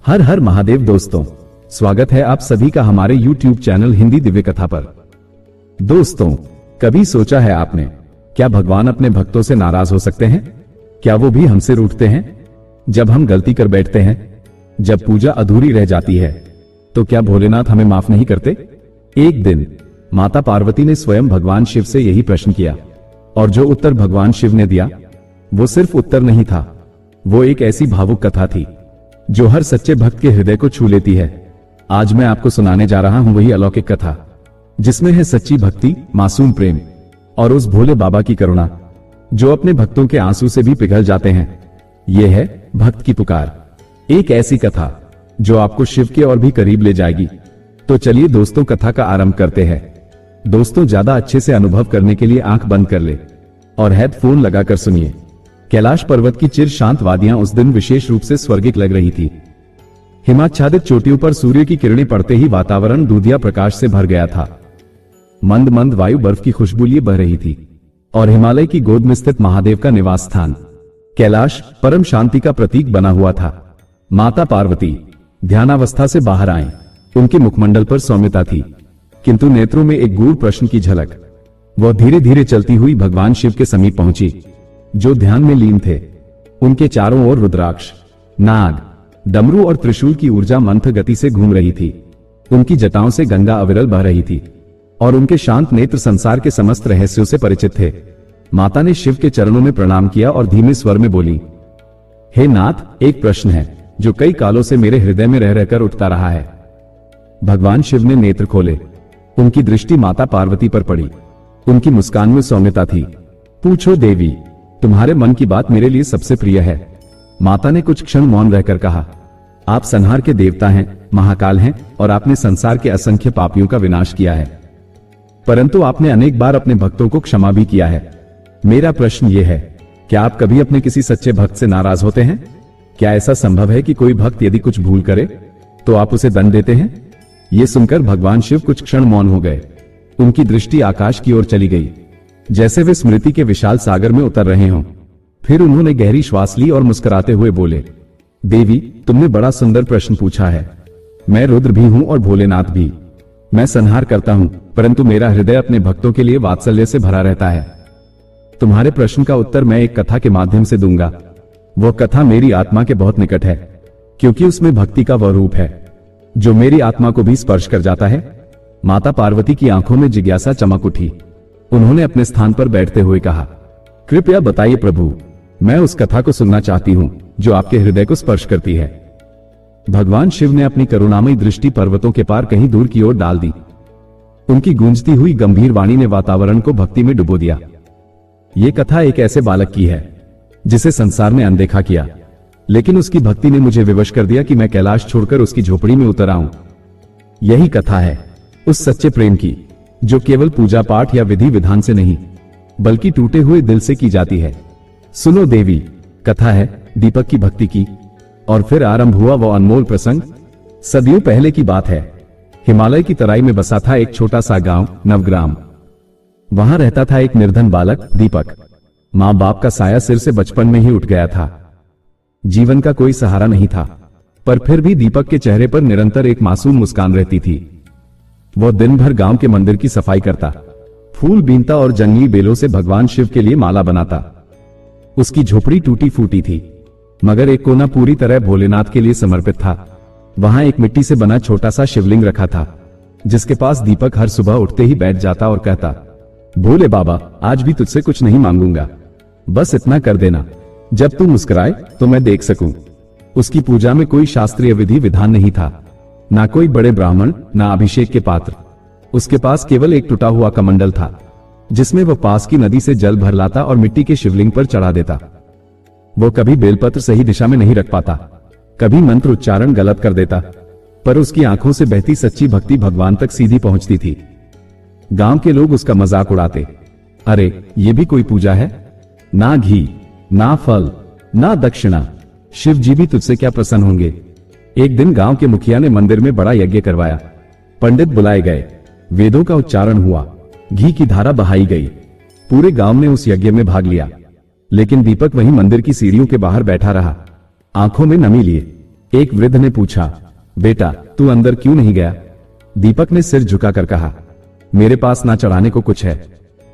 हर हर महादेव दोस्तों, स्वागत है आप सभी का हमारे YouTube चैनल हिंदी दिव्य कथा पर। दोस्तों, कभी सोचा है आपने, क्या भगवान अपने भक्तों से नाराज हो सकते हैं? क्या वो भी हमसे रूठते हैं? जब हम गलती कर बैठते हैं, जब पूजा अधूरी रह जाती है, तो क्या भोलेनाथ हमें माफ नहीं करते? एक दिन माता पार्वती ने स्वयं भगवान शिव से यही प्रश्न किया, और जो उत्तर भगवान शिव ने दिया, वो सिर्फ उत्तर नहीं था, वो एक ऐसी भावुक कथा थी जो हर सच्चे भक्त के हृदय को छू लेती है। आज मैं आपको सुनाने जा रहा हूं वही अलौकिक कथा, जिसमें है सच्ची भक्ति, मासूम प्रेम और उस भोले बाबा की करुणा, जो अपने भक्तों के आंसू से भी पिघल जाते हैं। यह है भक्त की पुकार, एक ऐसी कथा जो आपको शिव के और भी करीब ले जाएगी। तो चलिए दोस्तों, कथा का आरंभ करते हैं। दोस्तों, ज्यादा अच्छे से अनुभव करने के लिए आंख बंद कर ले और हेडफोन लगाकर सुनिए। कैलाश पर्वत की चिर शांत वादियां उस दिन विशेष रूप से स्वर्गिक लग रही थी। हिमाच्छादित चोटियों पर सूर्य की किरणें पड़ते ही वातावरण दूधिया प्रकाश से भर गया था। मंद मंद वायु बर्फ की खुशबू लिए बह रही थी और हिमालय की गोद में स्थित महादेव का निवास स्थान कैलाश परम शांति का प्रतीक बना हुआ था। माता पार्वती ध्यानावस्था से बाहर आए। उनके मुखमंडल पर सौम्यता थी, किंतु नेत्रों में एक गूढ़ प्रश्न की झलक। वह धीरे धीरे चलती हुई भगवान शिव के समीप पहुंची, जो ध्यान में लीन थे। उनके चारों ओर रुद्राक्ष, नाग, डमरू और त्रिशूल की ऊर्जा मंथ गति से घूम रही थी। उनकी जटाओं से गंगा अविरल बह रही थी और उनके शांत नेत्र संसार के समस्त रहस्यों से परिचित थे। माता ने शिव के चरणों में प्रणाम किया और धीमे स्वर में बोली, हे नाथ, एक प्रश्न है जो कई कालों से मेरे हृदय में रह रहकर उठता रहा है। भगवान शिव ने नेत्र खोले। उनकी दृष्टि माता पार्वती पर पड़ी। उनकी मुस्कान में सौम्यता थी। पूछो देवी, तुम्हारे मन की बात मेरे लिए सबसे प्रिय है। माता ने कुछ क्षण मौन रहकर कहा, आप संहार के देवता हैं, महाकाल हैं और आपने संसार के असंख्य पापियों का विनाश किया है, परंतु आपने अनेक बार अपने भक्तों को क्षमा भी किया है। मेरा प्रश्न यह है, क्या आप कभी अपने किसी सच्चे भक्त से नाराज होते हैं? क्या ऐसा संभव है कि कोई भक्त यदि कुछ भूल करे तो आप उसे दंड देते हैं? यह सुनकर भगवान शिव कुछ क्षण मौन हो गए। उनकी दृष्टि आकाश की ओर चली गई, जैसे वे स्मृति के विशाल सागर में उतर रहे हों। फिर उन्होंने गहरी श्वास ली और मुस्कुराते हुए बोले, देवी, तुमने बड़ा सुंदर प्रश्न पूछा है। मैं रुद्र भी हूं और भोलेनाथ भी। मैं संहार करता हूं, परंतु मेरा हृदय अपने भक्तों के लिए वात्सल्य से भरा रहता है। तुम्हारे प्रश्न का उत्तर मैं एक कथा के माध्यम से दूंगा। वह कथा मेरी आत्मा के बहुत निकट है, क्योंकि उसमें भक्ति का वह रूप है जो मेरी आत्मा को भी स्पर्श कर जाता है। माता पार्वती की आंखों में जिज्ञासा चमक उठी। उन्होंने अपने स्थान पर बैठते हुए कहा, कृपया बताइए प्रभु, मैं उस कथा को सुनना चाहती हूं जो आपके हृदय को स्पर्श करती है। भगवान शिव ने अपनी करुणामयी दृष्टि पर्वतों के पार कहीं दूर की ओर डाल दी। उनकी गूंजती हुई गंभीर वाणी ने वातावरण को भक्ति में डुबो दिया। यह कथा एक ऐसे बालक की है जिसे संसार ने अनदेखा किया, लेकिन उसकी भक्ति ने मुझे विवश कर दिया कि मैं कैलाश छोड़कर उसकी झोपड़ी में उतर आऊं। यही कथा है उस सच्चे प्रेम की जो केवल पूजा पाठ या विधि विधान से नहीं, बल्कि टूटे हुए दिल से की जाती है। सुनो देवी, कथा है दीपक की भक्ति की। और फिर आरंभ हुआ वो अनमोल प्रसंग। सदियों पहले की बात है। हिमालय की तराई में बसा था एक छोटा सा गांव, नवग्राम। वहां रहता था एक निर्धन बालक, दीपक। मां बाप का साया सिर से बचपन में ही उठ गया था। जीवन का कोई सहारा नहीं था, पर फिर भी दीपक के चेहरे पर निरंतर एक मासूम मुस्कान रहती थी। वह दिन भर गांव के मंदिर की सफाई करता, फूल बीनता और जंगली बेलों से भगवान शिव के लिए माला बनाता। उसकी झोपड़ी टूटी फूटी थी, मगर एक कोना पूरी तरह भोलेनाथ के लिए समर्पित था। वहां एक मिट्टी से बना छोटा सा शिवलिंग रखा था, जिसके पास दीपक हर सुबह उठते ही बैठ जाता और कहता, भोले बाबा, आज भी तुझसे कुछ नहीं मांगूंगा, बस इतना कर देना, जब तू मुस्कुराए तो मैं देख सकूं। उसकी पूजा में कोई शास्त्रीय विधि विधान नहीं था, ना कोई बड़े ब्राह्मण, ना अभिषेक के पात्र। उसके पास केवल एक टूटा हुआ कमंडल था, जिसमें वह पास की नदी से जल भर लाता और मिट्टी के शिवलिंग पर चढ़ा देता। वो कभी बेलपत्र सही दिशा में नहीं रख पाता, कभी मंत्र उच्चारण गलत कर देता, पर उसकी आंखों से बहती सच्ची भक्ति भगवान तक सीधी पहुंचती थी। गांव के लोग उसका मजाक उड़ाते, अरे ये भी कोई पूजा है? ना घी, ना फल, ना दक्षिणा, शिव जी भी तुझसे क्या प्रसन्न होंगे। एक दिन गांव के मुखिया ने मंदिर में बड़ा यज्ञ करवाया। पंडित बुलाए गए, वेदों का उच्चारण हुआ, घी की धारा बहाई गई। पूरे गांव ने उस यज्ञ में भाग लिया, लेकिन दीपक वहीं मंदिर की सीढ़ियों के बाहर बैठा रहा, आंखों में नमी लिए। एक वृद्ध ने पूछा, बेटा तू अंदर क्यों नहीं गया? दीपक ने सिर झुकाकर कहा, मेरे पास ना चढ़ाने को कुछ है,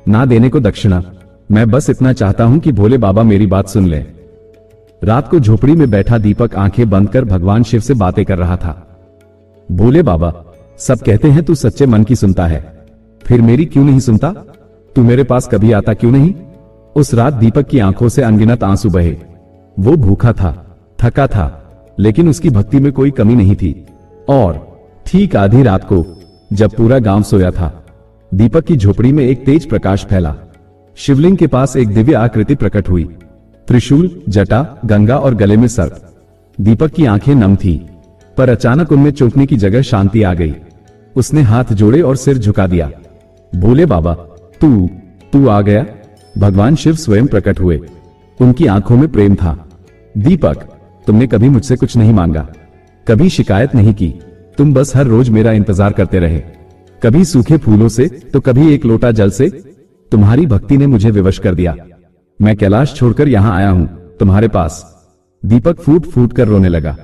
ना देने को दक्षिणा। मैं बस इतना चाहता हूं कि भोले बाबा मेरी बात सुन ले। रात को झोपड़ी में बैठा दीपक आंखें बंद कर भगवान शिव से बातें कर रहा था। भोले बाबा, सब कहते हैं तू सच्चे मन की सुनता है, फिर मेरी क्यों नहीं सुनता? तू मेरे पास कभी आता क्यों नहीं? उस रात दीपक की आंखों से अनगिनत आंसू बहे। वो भूखा था, थका था, लेकिन उसकी भक्ति में कोई कमी नहीं थी। और ठीक आधी रात को जब पूरा गांव सोया था, दीपक की झोपड़ी में एक तेज प्रकाश फैला। शिवलिंग के पास एक दिव्य आकृति प्रकट हुई, त्रिशूल, जटा, गंगा और गले में सर्प। दीपक की आंखें नम थी, पर अचानक उनमें चौंकने की जगह शांति आ गई। उसने हाथ जोड़े और सिर झुका दिया। भोले बाबा, तू आ गया? भगवान शिव स्वयं प्रकट हुए। उनकी आंखों में प्रेम था। दीपक, तुमने कभी मुझसे कुछ नहीं मांगा, कभी शिकायत नहीं की। तुम बस हर रोज मेरा इंतजार करते रहे, कभी सूखे फूलों से तो कभी एक लोटा जल से। तुम्हारी भक्ति ने मुझे विवश कर दिया। मैं कैलाश छोड़कर यहां आया हूं तुम्हारे पास। दीपक फूट फूट कर रोने लगा।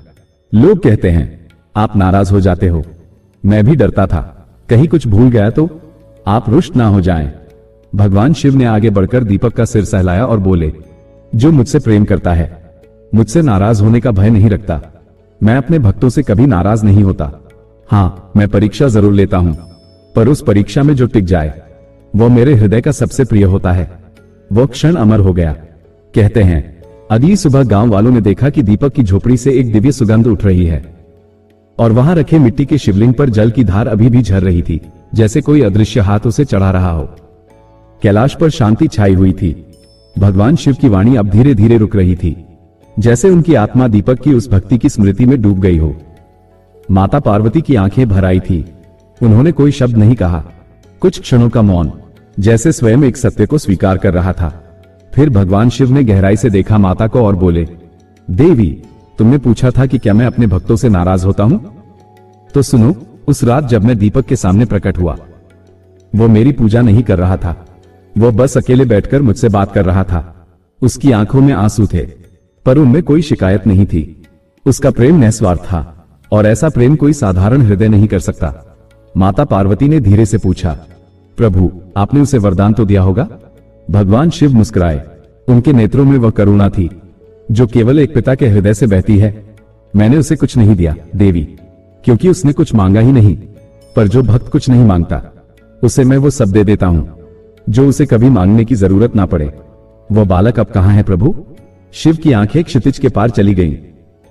लोग कहते हैं आप नाराज हो जाते हो। मैं भी डरता था, कहीं कुछ भूल गया तो आप रुष्ट ना हो जाएं। भगवान शिव ने आगे बढ़कर दीपक का सिर सहलाया और बोले, जो मुझसे प्रेम करता है, मुझसे नाराज होने का भय नहीं रखता। मैं अपने भक्तों से कभी नाराज नहीं होता। हाँ, मैं परीक्षा जरूर लेता हूं, पर उस परीक्षा में जो टिक जाए वो मेरे हृदय का सबसे प्रिय होता है। वो क्षण अमर हो गया। कहते हैं अगली सुबह गांव वालों ने देखा कि दीपक की झोपड़ी से एक दिव्य सुगंध उठ रही है और वहां रखे मिट्टी के शिवलिंग पर जल की धार अभी भी झर रही थी, जैसे कोई अदृश्य हाथ उसे चढ़ा रहा हो। कैलाश पर शांति छाई हुई थी। भगवान शिव की वाणी अब धीरे धीरे रुक रही थी, जैसे उनकी आत्मा दीपक की उस भक्ति की स्मृति में डूब गई हो। माता पार्वती की आंखें भर आई थी। उन्होंने कोई शब्द नहीं कहा, कुछ क्षणों का मौन, जैसे स्वयं एक सत्य को स्वीकार कर रहा था। फिर भगवान शिव ने गहराई से देखा माता को और बोले, देवी, तुमने पूछा था कि क्या मैं अपने भक्तों से नाराज होता हूं? तो सुनो, उस रात जब मैं दीपक के सामने प्रकट हुआ, वो मेरी पूजा नहीं कर रहा था, वो बस अकेले बैठकर मुझसे बात कर रहा था। उसकी आंखों में आंसू थे, पर उनमें कोई शिकायत नहीं थी। उसका प्रेम निस्वार्थ था, और ऐसा प्रेम कोई साधारण हृदय नहीं कर सकता। माता पार्वती ने धीरे से पूछा, प्रभु, आपने उसे वरदान तो दिया होगा? भगवान शिव मुस्कुराए। उनके नेत्रों में वह करुणा थी जो केवल एक पिता के हृदय से बहती है। मैंने उसे कुछ नहीं दिया देवी, क्योंकि उसने कुछ मांगा ही नहीं। पर जो भक्त कुछ नहीं मांगता, उसे मैं वो सब दे देता हूं जो उसे कभी मांगने की जरूरत ना पड़े। वह बालक अब कहां है प्रभु? शिव की आंखें क्षितिज के पार चली गईं।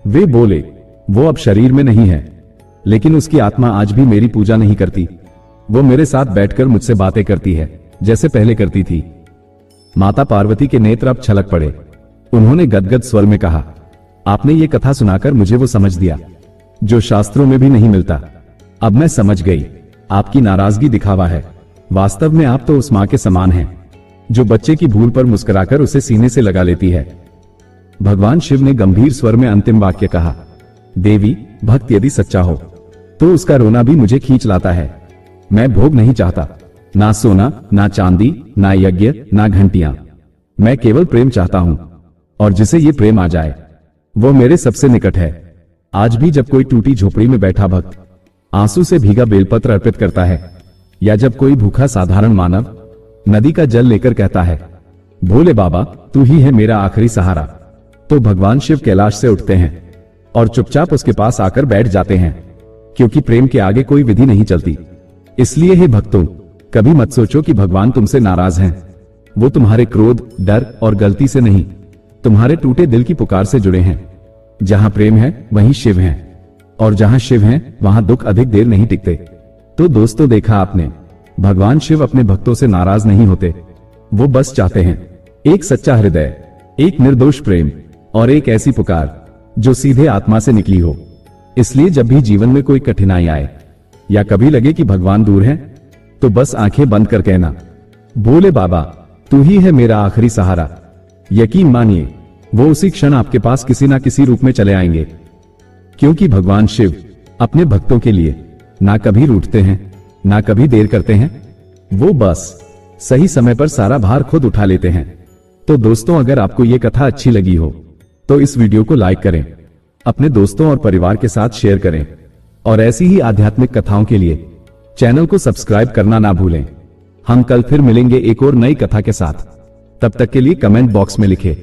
वे बोले, वो अब शरीर में नहीं है, लेकिन उसकी आत्मा आज भी मेरी पूजा नहीं करती। वो मेरे साथ बैठकर मुझसे बातें करती है, जैसे पहले करती थी। माता पार्वती के नेत्र अब छलक पड़े। उन्होंने गदगद स्वर में कहा, आपने ये कथा सुनाकर मुझे वो समझ दिया जो शास्त्रों में भी नहीं मिलता। अब मैं समझ गई, आपकी नाराजगी दिखावा है। वास्तव में आप तो उस मां के समान हैं जो बच्चे की भूल पर मुस्कुराकर उसे सीने से लगा लेती है। भगवान शिव ने गंभीर स्वर में अंतिम वाक्य कहा, देवी, भक्त यदि सच्चा हो तो उसका रोना भी मुझे खींच लाता है। मैं भोग नहीं चाहता, ना सोना, ना चांदी, ना यज्ञ, ना घंटियां। मैं केवल प्रेम चाहता हूं, और जिसे ये प्रेम आ जाए वो मेरे सबसे निकट है। आज भी जब कोई टूटी झोपड़ी में बैठा भक्त आंसू से भीगा बेलपत्र अर्पित करता है, या जब कोई भूखा साधारण मानव नदी का जल लेकर कहता है, भोले बाबा, तू ही है मेरा आखिरी सहारा, तो भगवान शिव कैलाश से उठते हैं और चुपचाप उसके पास आकर बैठ जाते हैं, क्योंकि प्रेम के आगे कोई विधि नहीं चलती। इसलिए हे भक्तों, कभी मत सोचो कि भगवान तुमसे नाराज हैं। वो तुम्हारे क्रोध, डर और गलती से नहीं, तुम्हारे टूटे दिल की पुकार से जुड़े हैं। जहां प्रेम है वहीं शिव हैं, और जहां शिव हैं वहां दुख अधिक देर नहीं टिकते। तो दोस्तों, देखा आपने, भगवान शिव अपने भक्तों से नाराज नहीं होते। वो बस चाहते हैं एक सच्चा हृदय, एक निर्दोष प्रेम और एक ऐसी पुकार जो सीधे आत्मा से निकली हो। इसलिए जब भी जीवन में कोई कठिनाई आए या कभी लगे कि भगवान दूर है, तो बस आंखें बंद कर कहना, भोले बाबा, तू ही है मेरा आखिरी सहारा। यकीन मानिए, वो उसी क्षण आपके पास किसी ना किसी रूप में चले आएंगे, क्योंकि भगवान शिव अपने भक्तों के लिए ना कभी रूठते हैं, ना कभी देर करते हैं। वो बस सही समय पर सारा भार खुद उठा लेते हैं। तो दोस्तों, अगर आपको ये कथा अच्छी लगी हो तो इस वीडियो को लाइक करें, अपने दोस्तों और परिवार के साथ शेयर करें और ऐसी ही आध्यात्मिक कथाओं के लिए चैनल को सब्सक्राइब करना ना भूलें। हम कल फिर मिलेंगे एक और नई कथा के साथ। तब तक के लिए कमेंट बॉक्स में लिखें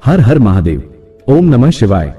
हर हर महादेव, ओम नमः शिवाय।